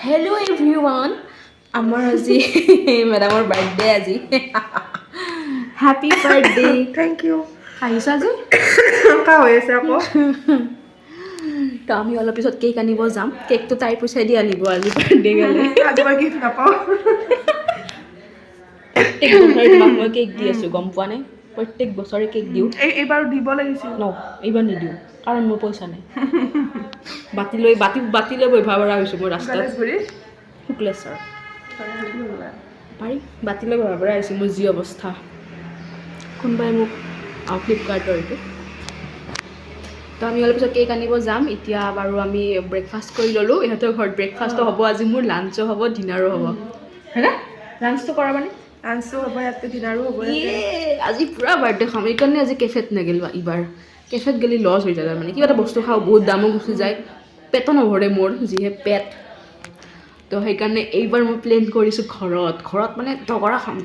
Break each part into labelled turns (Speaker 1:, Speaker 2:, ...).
Speaker 1: Hello everyone. Amar aji madam or birthday aji. Happy birthday.
Speaker 2: Thank you.
Speaker 1: Aisa ji.
Speaker 2: Ka hoyese ako.
Speaker 1: তো আমি অলপ পিছত cake আনিব যাম কেকটো তাই পইচা দি আনিব আজি বাৰ্থডে গলে
Speaker 2: আজি মই গিফ্ট নাপাওঁ
Speaker 1: প্ৰত্যেক বছৰে তোমাক মই কেক দি আছোঁ গম পোৱা নাই প্ৰত্যেক বছৰে কেক দিওঁ
Speaker 2: এইবাৰ দিব লাগিছিল
Speaker 1: ন এইবাৰ নিদিওঁ কাৰণ মোৰ পইচা নাই বাতি লৈ বহিব পৰা হৈছোঁ মই ৰাস্তাত শুক্লেশ্বৰ পাৰি বাতি লৈ বহিব পৰা হৈছোঁ মোৰ যি অৱস্থা কোনোবাই মোক ফ্লিপকাৰ্টৰ এইটো তো আমি অলপ পিছত কেক আনিব যাম এতিয়া বাৰু আমি ব্ৰেকফাষ্ট কৰি ল'লোঁ ইহঁতৰ ঘৰত ব্ৰেকফাষ্টো হ'ব আজি মোৰ লাঞ্চো হ'ব ডিনাৰো হ'ব হয়নে লাঞ্চটো কৰা মানে
Speaker 2: লাঞ্চো হ'ব ইয়াতে ডিনাৰো হ'ব
Speaker 1: আজি পূৰা বাৰ্থডে খাম এইকাৰণে আজি কেফেত নেগেলোঁ এইবাৰ কেফেত গ'লে লছ হৈ যায় মানে কিবা এটা বস্তু খাওঁ বহুত দামো গুচি যায় পেটো নভৰে মোৰ যিহে পেট তো সেইকাৰণে এইবাৰ মই প্লেন কৰিছোঁ ঘৰত মানে দগৰা খাম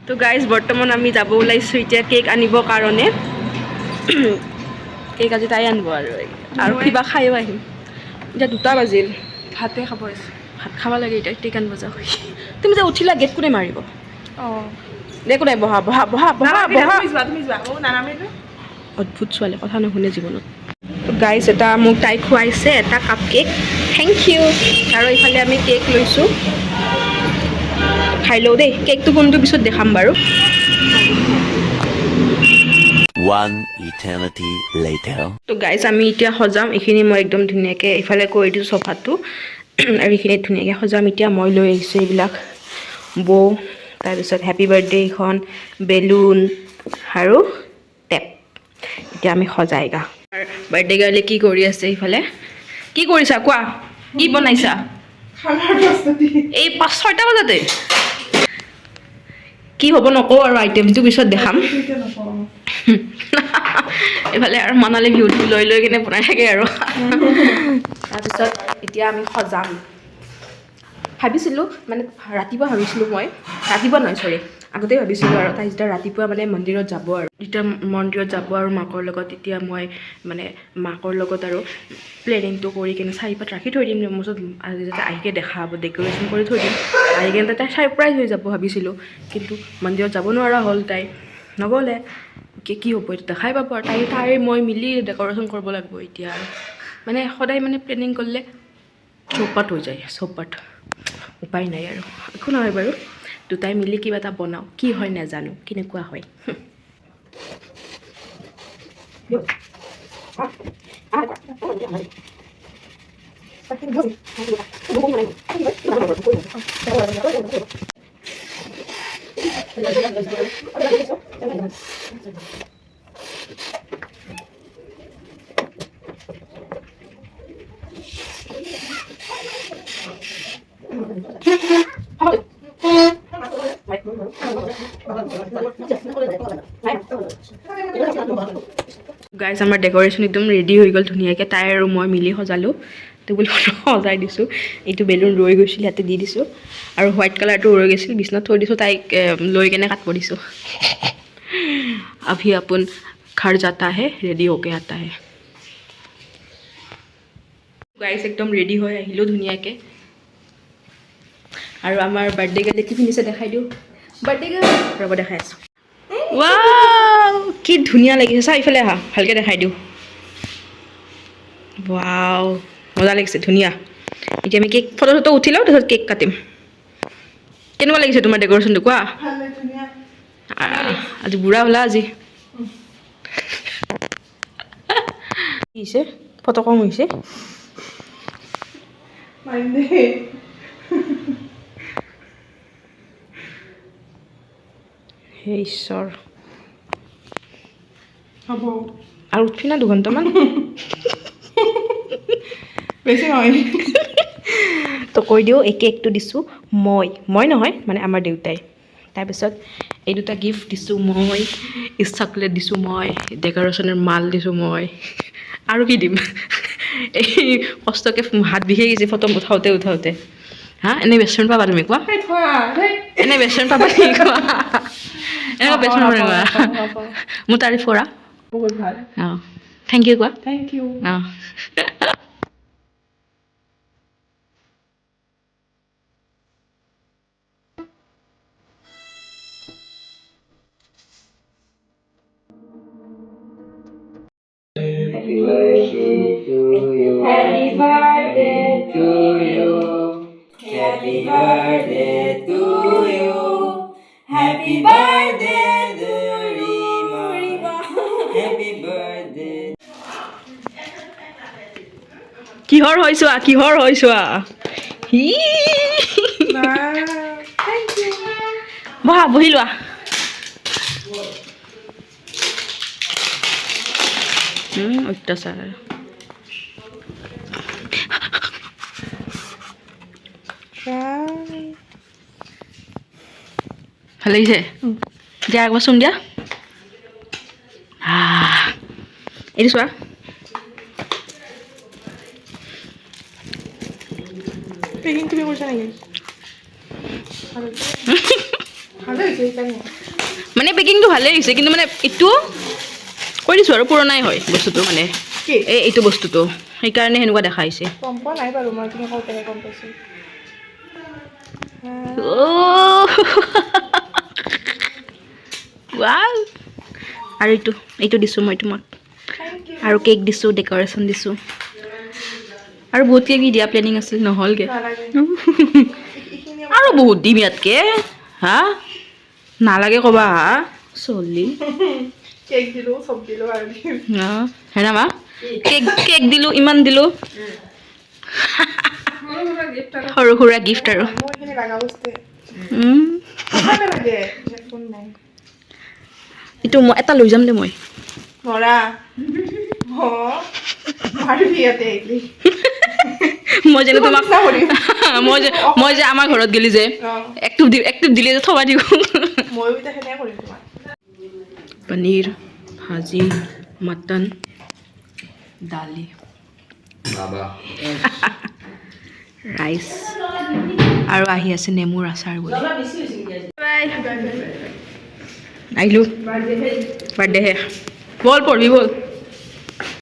Speaker 1: তো গাইজ বৰ্তমান আমি যাব ওলাইছোঁ এতিয়া কেক আনিবৰ কাৰণে কেক আজি তাই আনিব আৰু কিবা খায়ো আহিম এতিয়া 2টা বাজিল
Speaker 2: ভাতে খাব আছে
Speaker 1: ভাত খাব লাগে এতিয়া কেক আনিব যাওঁ তুমি যে উঠিলা গেট কোনে মাৰিব
Speaker 2: অঁ
Speaker 1: একো নাই বহা
Speaker 2: তুমি যোৱা নানামিলো
Speaker 1: অদ্ভুত ছোৱালী কথা নুশুনে জীৱনত গাইজ এটা মোক তাই খুৱাইছে এটা কাপ কেক থেংক ইউ আৰু এইফালে আমি কেক লৈছোঁ খাই লওঁ দেই কেকটো কোনটো পিছত দেখাম বাৰু
Speaker 3: One eternity later.
Speaker 1: তো গাইজ আমি এতিয়া সজাম এইখিনি মই একদম ধুনীয়াকৈ এইফালে কৰি দিছোঁ চফাটো আৰু এইখিনি ধুনীয়াকৈ সজাম এতিয়া মই লৈ আহিছোঁ এইবিলাক বৌ তাৰপিছত হেপী বাৰ্থডে এইখন বেলুন আৰু টেপ এতিয়া আমি সজাই গা বাৰ্থডে গাৰ্লে কি কৰি আছে এইফালে কি কৰিছা কোৱা কি বনাইছা এই 5-6টা বজাতে কি হ'ব নকওঁ আৰু আইটেমটো পিছত দেখাম এইফালে আৰু মানালী ভিউটো লৈ কিনে বনাই থাকে আৰু তাৰপিছত এতিয়া আমি সজাম ভাবিছিলোঁ মানে ৰাতিপুৱা ভাবিছিলোঁ মই ৰাতিপুৱা নহয় চৰি আগতে ভাবিছিলোঁ আৰু তাই যেতিয়া ৰাতিপুৱা মানে মন্দিৰত যাব আৰু যেতিয়া মন্দিৰত যাব আৰু মাকৰ লগত তেতিয়া মই মানে মাকৰ লগত আৰু প্লেনিংটো কৰি কিনে চাৰিপাত ৰাখি থৈ দিম মোৰ ওচৰত আজি যাতে আহিকে দেখা হ'ব ডেক'ৰেশ্যন কৰি থৈ দিম আহি কিনে তাই ছাৰপ্ৰাইজ হৈ যাব ভাবিছিলোঁ কিন্তু মন্দিৰত যাব নোৱাৰা হ'ল তাই নগ'লে কি হ'ব এইটো দেখাই পাব আৰু তাই মই মিলি ডেক'ৰেশ্যন কৰিব লাগিব এতিয়া আৰু মানে সদায় মানে প্লেনিং কৰিলে চৌপাত হৈ যায় চৌপাত উপায় নাই আৰু একো নহয় বাৰু দুটাই মিলি কিবা এটা বনাওঁ কি হয় নাজানো কেনেকুৱা হয় গাইজ আমাৰ ডেক'ৰেশ্যন একদম ৰেডি হৈ গ'ল ধুনীয়াকৈ তাই আৰু মই মিলি সজালোঁ টেবুল সজাই দিছোঁ এইটো বেলুন ৰৈ গৈছিল ইয়াতে দি দিছোঁ আৰু হোৱাইট কালাৰটো ৰৈ গৈছিল বিচনাত থৈ দিছোঁ তাইক লৈ কেনে কাটিব দিছোঁ अभी अपन घर जाता है रेडी होके आता है গাইজ একদম ৰেডি হৈ আহিলোঁ ধুনীয়াকৈ আৰু আমাৰ বাৰ্থডে গাৰ্লে কি পিন্ধিছে দেখাই দিওঁ বাৰ্থডে গাৰ্ল ৰ'ব দেখাই আছোঁ ৱাও কি ধুনীয়া লাগিছে চা ইফালে আহা ভালকৈ দেখাই দিওঁ ৱাও মজা লাগিছে ধুনীয়া এতিয়া আমি কেক ফটো চটো উঠি লওঁ তাৰপিছত কেক কাটিম কেনেকুৱা লাগিছে তোমাৰ ডেক'ৰেশ্যনটো কোৱা আজি বুঢ়া হ'লা আজি কি হৈছে ফটো কম হৈছে হে ঈশ্বৰ
Speaker 2: হ'ব
Speaker 1: আৰু উঠবি না 2 ঘণ্টামান
Speaker 2: বেছি নহয়
Speaker 1: তো কৈ দিওঁ এই কেকটো দিছোঁ মই নহয় মানে আমাৰ দেউতাই তাৰপিছত এই 2টা গিফ্ট দিছোঁ মই চকলেট দিছোঁ মই ডেক'ৰেশ্যনৰ মাল দিছোঁ মই আৰু কি দিম এই কষ্টকৈ হাত বিষাই গৈছে ফটো উঠাওঁতে হা এনে বেষ্টফ্ৰেণ্ড পাবা তুমি কোৱা এনে বেষ্টফ্ৰেণ্ড পাবা নেকি কোৱা এনেকুৱা বেষ্টফ্ৰেণ্ড পাবা মোৰ তাৰিফ কৰা
Speaker 2: বহুত ভাল
Speaker 1: অঁ থেংক ইউ কোৱা
Speaker 2: থেংক ইউ
Speaker 1: অঁ কিহৰ হৈছোৱা বহা বহি লোৱা অত্যাচাৰ ভাল লাগিছে দিয়া একবাৰ চোন দিয়া এইটো চোৱা
Speaker 2: পেকিং তুমি কৰিছা নেকি ভালে হৈছে সেইকাৰণে
Speaker 1: মানে পেকিংটো ভালেই হৈছে কিন্তু মানে এইটো কৈ দিছোঁ আৰু পুৰণাই হয় বস্তুটো মানে
Speaker 2: কি
Speaker 1: এইটো বস্তুটো সেইকাৰণে সেনেকুৱা দেখাইছে
Speaker 2: গম পোৱা নাই বাৰু মই তুমি কওঁতেহে গম পাইছোঁ
Speaker 1: আৰু এইটো দিছোঁ মই তোমাক
Speaker 2: থেংক ইউ
Speaker 1: আৰু কেক দিছোঁ ডেক'ৰেশ্যন দিছোঁ আৰু বহুত কিবা কিবি দিয়া প্লেনিং আছিল নহ'লগৈ
Speaker 2: নালাগে এইখিনি
Speaker 1: আৰু বহুত দিম ইয়াতকে হা নালাগে ক'বা হা চলি
Speaker 2: কেক দিলোঁ চব দিলোঁ আৰু দিম
Speaker 1: হেৰা মা কেক দিলোঁ ইমান দিলোঁ সৰু সুৰা গিফ্ট আৰু
Speaker 2: মোৰ এইখিনি লগা বস্তুৱে
Speaker 1: উম,
Speaker 2: সঁচাকৈ লাগে হেডফোন নাই
Speaker 1: এইটো মই এটা লৈ যাম দে মই
Speaker 2: নৰা পাৰিবি ইয়াতে আহিলি
Speaker 1: মই যেনে তোমাক
Speaker 2: চেষ্টা কৰিম
Speaker 1: মই যে আমাৰ ঘৰত গেলি যে
Speaker 2: অঁ
Speaker 1: একটিভ দিলে যে থবা দিওঁ
Speaker 2: ময়ো এতিয়া সেনেকৈ কৰিম তোমাক
Speaker 1: পনীৰ ভাজি মটন দালি ৰাইচ আৰু আহি আছে নেমুৰ আচাৰ বুলি আহিলোঁ বাৰ্থডে হে বল পঢ়বি বল